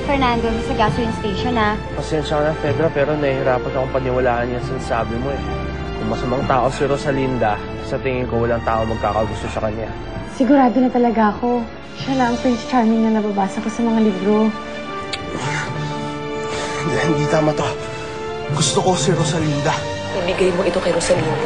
Fernando sa gasoline station, ha? Pasensya ka na, Fedra, pero nahihirapan akong paniwalaan yung sinasabi mo eh. Kung masamang tao si Rosalinda, sa tingin ko walang tao magkakagusto sa kanya. Sigurado na talaga ako. Siya lang ang Prince Charming na nababasa ko sa mga libro. Hindi tama to. Gusto ko si Rosalinda. Ibigay mo ito kay Rosalinda.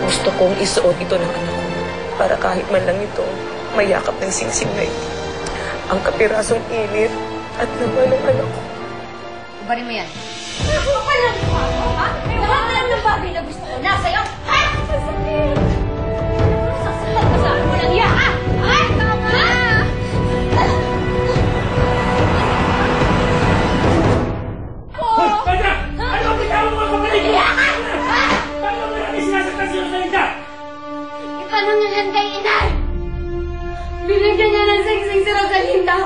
Gusto kong isuot ito ng anak ko para kahit man lang ito mayakap ng singsing na ito. Ang kapirasong init at naman ng anak ko. Ubarin mo yan. Ako pa lang mo ako, ha? Lahat na lang ng bagay na gusto ko nasa'yo, ha? Masakit! Sasakal ka sa akin mo lang iya, ha? Ha? Tama! Hoy! Pedra! Ano ang bitaw mo mga kapatid? Iya ka! Ha? Paano mo namin sinasaktan si Rosalinda? Itanong niya yan kay Inay! Binigyan niya ng singsing si Rosalinda!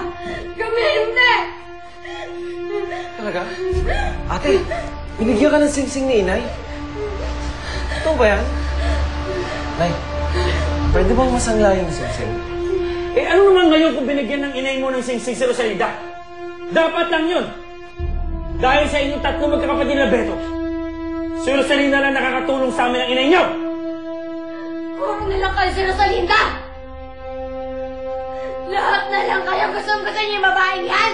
Kami hindi! Talaga? Ate, binigyan ka ng singsing ni Inay? Ito ba yan? Nay, pwede bang masangla yung singsing? Eh ano naman ngayon kung binigyan ng inay mo ng singsing si Rosalinda? Dapat lang yun! Dahil sa inyong tatlo magkakapatid na Beto, si Rosalinda lang nakakatulong sa amin ang inay niyo! Huwag na lang kayo si Rosalinda! Lahat na lang kayo gusto niyo yung babaeng yan!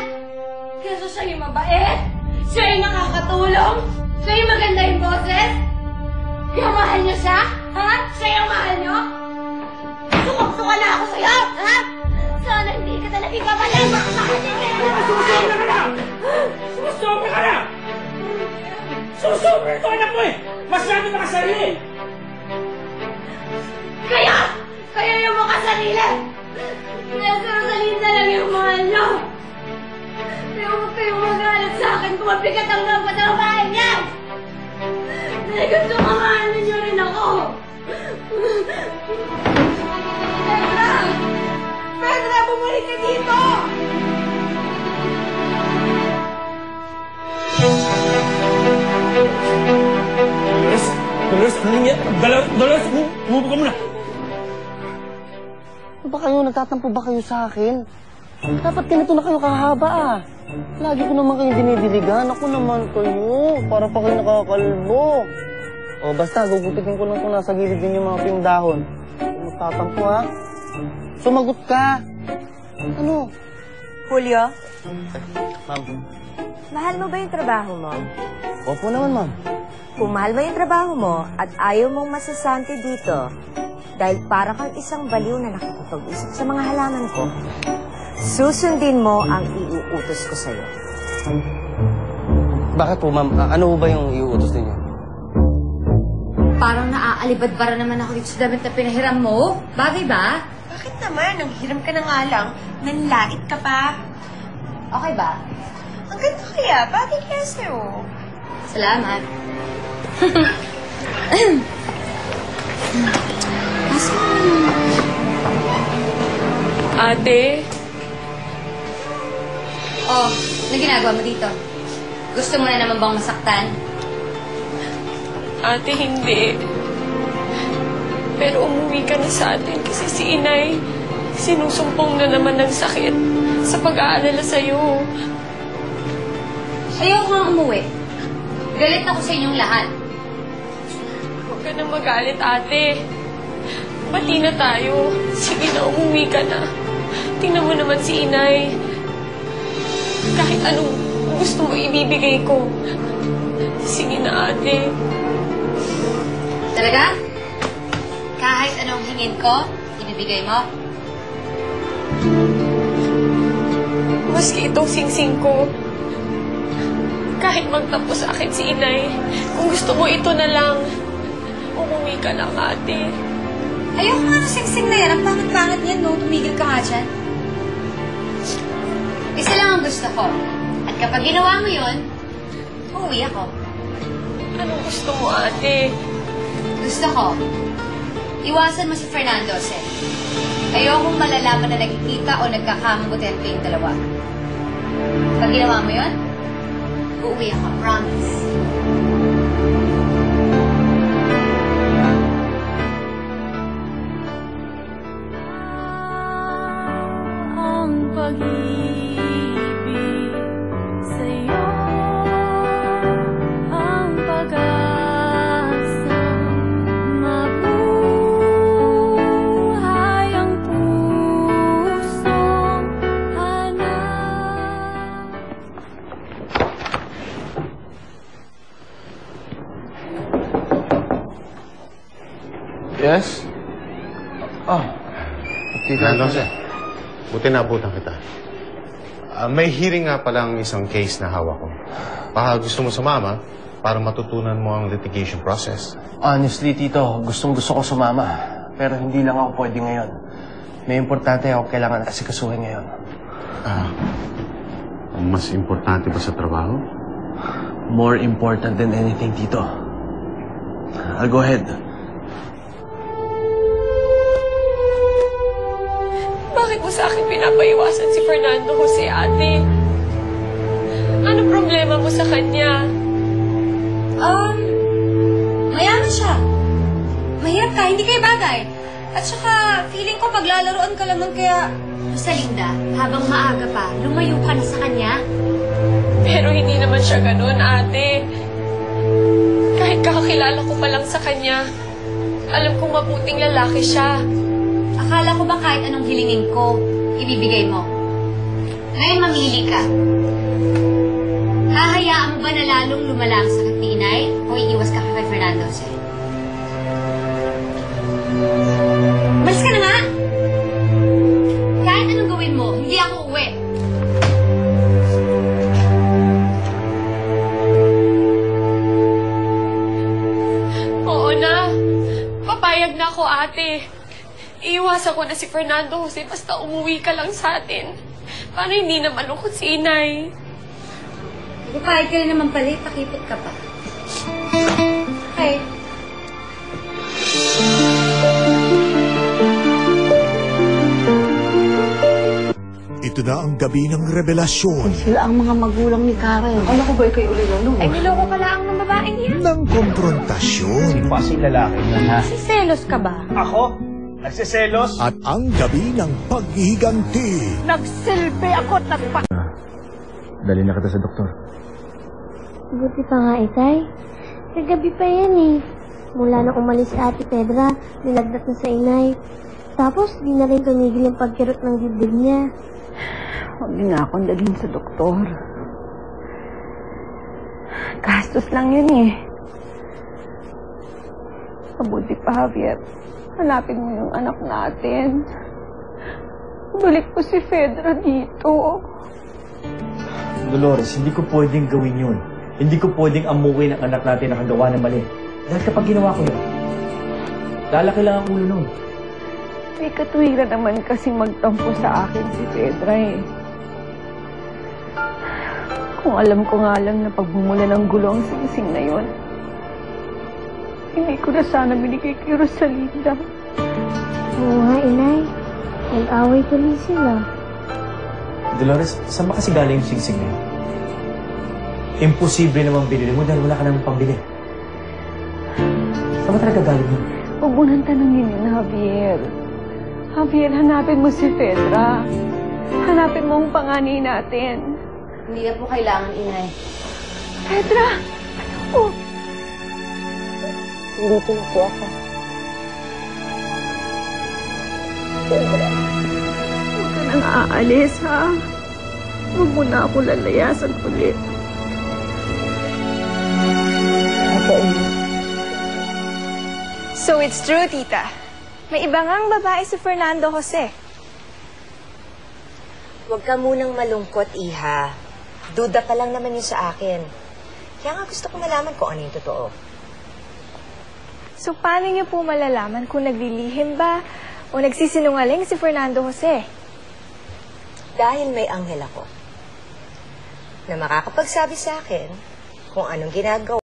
Kasi siya yung mabait, siya yung nakakatulong, siya yung maganda yung boses. Kaya mahal niyo siya? Ha? Siya yung mahal niyo? Sukok-suka na ako sa'yo! Ha? Sana hindi ka talaga ikabalan! Susobra ka na! Susobra ka na! Susobra ito anak mo eh! Masyado nakasarili! Kaya yung makasarili! Kaya si Rosalinda lang yung mahal niyo! Kaya huwag kayong magalit sa akin kung mabigat ang dapat ng bahay niyan! Dahil gusto mamahalin niyo rin ako! Pedra! Pedra, bumalik ka dito! Dolores, umupo ka muna! Ano ba kayo? Nagtatampo ba kayo sa akin? Dapat ganito na kayo kahaba ah. Lagi ko naman kayo dinidiligan. Ako naman kayo. Para pa kayo nakakalbo. O basta, gugupitin ko lang kung nasa gilid din yung mga pingdahon. Magtatampo ha. Sumagot ka. Ano? Julio, Ma'am. mahal mo ba yung trabaho mo? Opo naman, ma'am. Kung mahal mo yung trabaho mo at ayaw mong masasante dito, dahil para kang isang baliw na nakikipag-usap sa mga halaman ko, susundin mo ang iuutos ko sa'yo. Bakit po, ma'am? Ano ba yung iuutos ninyo? Parang naaalibad-bara naman ako dito sa damit na pinahiram mo. Bagay ba? Bakit naman? Ang hiram ka na nga lang. Nanlait ka pa. Okay ba? Ang ganda kaya. Bagay kaya sa'yo. Salamat. Ate, Oh, ano ginagawa mo dito? Gusto mo na naman bang masaktan? ate hindi. Pero umuwi ka na sa atin kasi si Inay sinusumpong na naman ng sakit sa pag-aalala sa'yo. Ayoko nga umuwi. Galit ako sa inyong lahat. Huwag ka na magalit, ate. Pati na tayo. Sige na, umuwi ka na. Tingnan mo naman si Inay. Kahit anong gusto mo ibibigay ko. Sige na, ate. Talaga? Kahit anong hingin ko, ibibigay mo? Maski itong singsing ko. Kahit magtapos sa akin si Inay, kung gusto mo ito na lang, umuwi ka lang, ate. Ayoko nga ng singsing na yan. Ang pangit-pangit niyan, no? Tumigil ka nga dyan. Isa lang ang gusto ko. At kapag ginawa mo yun, uuwi ako. Anong gusto mo, ate? Gusto ko, iwasan mo si Fernando, Sen. Ayokong malalaman na nagkikita o nagkakamanggutin kayong dalawa. Pag ginawa mo yun, uuwi ako. Promise. Ang pag-ibig Yes? Fernando Jose, buti naabutan kita. May hearing nga palang isang case na hawak ko. Baka gusto mo sumama para matutunan mo ang litigation process. Honestly, Tito, gustong-gusto ko sumama. Pero hindi lang ako pwede ngayon. May importante ako kailangan asikasuhin ngayon. Ang mas importante ba sa trabaho? More important than anything, Tito. I'll go ahead. Bakit mo sa akin pinapaiwasan si Fernando Jose, ate? Ano problema mo sa kanya? Mayaman siya. Mahirap ka, hindi kayo bagay. At saka, feeling ko paglalaroan ka lamang kaya... Rosalinda, habang maaga pa, lumayo ka na sa kanya. Pero hindi naman siya ganun, ate. Kahit kakakilala ko pa lang sa kanya, alam kong mabuting lalaki siya. Akala ko ba kahit anong hilingin ko, ibibigay mo? Ngayon mamili ka. Hahayaan mo ba na lalong lumala ang sakit ni Inay o iiwas ka kay Fernando Jose? Malis ka na nga! Kahit anong gawin mo, hindi ako uwi. Oo na. Papayag na ako, ate. Iiwasan ko na si Fernando Jose basta umuwi ka lang sa atin. Paano hindi na malungkot si Inay? Ipahid ka rin naman pala, pakipot ka pa. Okay. Ito na ang gabi ng revelasyon Sila ang mga magulang ni Karen. Ano ko ba kayo ulit ng Ay, niloko ka lang ng babaeng yan. ng konfrontasyon Pa si lalaki na ha? Siselos ka ba? Ako? Nagsiselos? at ang gabi ng paghihiganti. Nagsilbi ako at nagpa... Dali na kita sa doktor. Buti pa nga, Itay. Kagabi pa yan eh. Mula na umalis si Ate Pedra, nilagdat na sa Inay. Tapos, di na rin tumigil yung pagkirot ng dibdib niya. Huwag niyo nga akong dalhin sa doktor. Gastos lang yun eh. Mabuti pa, Javier. Hanapin mo yung anak natin. Balik ko si Fedra dito. Dolores, hindi ko pwedeng gawin yun. Hindi ko pwedeng amuwi ng anak natin na kagawa ng mali. Dahil kapag ginawa ko yun, lalaki lang ang ulo nun. May katuwiran naman kasi magtampo sa akin si Fedra eh. Kung alam ko nga lang na pagbumula ng gulo ang singsing na yun, hindi ko na sana binigay kay Rosalinda. Oo nga, Inay. Nag-away tuloy sila. Dolores, saan ba kasi galing yung singsing na yun? Imposible namang binili mo dahil wala ka namang pambili. Saan ba talaga galing yun? Huwag mo nang tanongin yun, Javier. Javier, hanapin mo si Fedra. Hanapin mo ang panganay natin. Hindi na po kailangan, Inay. Fedra! Oh! Dito na po ako. Huwag ka nang aalis, ha? Huwag mo na ako lalayasan ulit. So it's true, tita. May iba ngang babae si Fernando Jose. Huwag ka munang malungkot, Iha. Duda pa lang naman yun sa akin. Kaya nga gusto ko malaman kung ano yung totoo. So paano niyo po malalaman kung naglilihim ba o nagsisinungaling si Fernando Jose? Dahil may anghel ako na makakapagsabi sa akin kung anong ginagawa